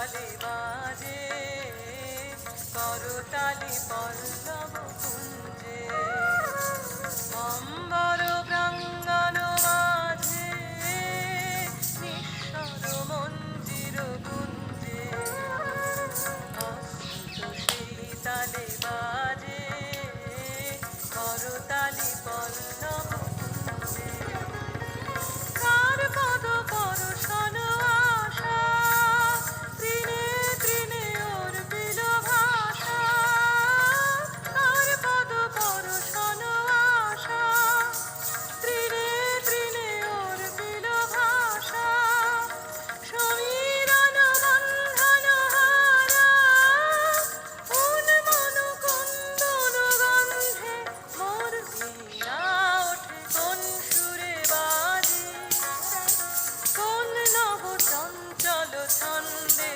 তালে বাজে করতালি পল্লব কুঞ্জে অম্বর প্রাঙ্গণ মাঝে নিঃস্বর মঞ্জির গুঞ্জে অস্ত সেই তালে বাজে করতালি পল্লব কুঞ্জে কার পদ পরশন আশা তৃণে তৃণে ওর বিল ভাষা কার পদ পরশন আশা তৃণে তৃণে ওর বিল ভাষা সমীরণ বন্ধন হারা উন্মন কুন্দন গন্ধে মোর বীণা ওঠে কোন সুরে বাজে কোন নব চঞ্চল ছন্দে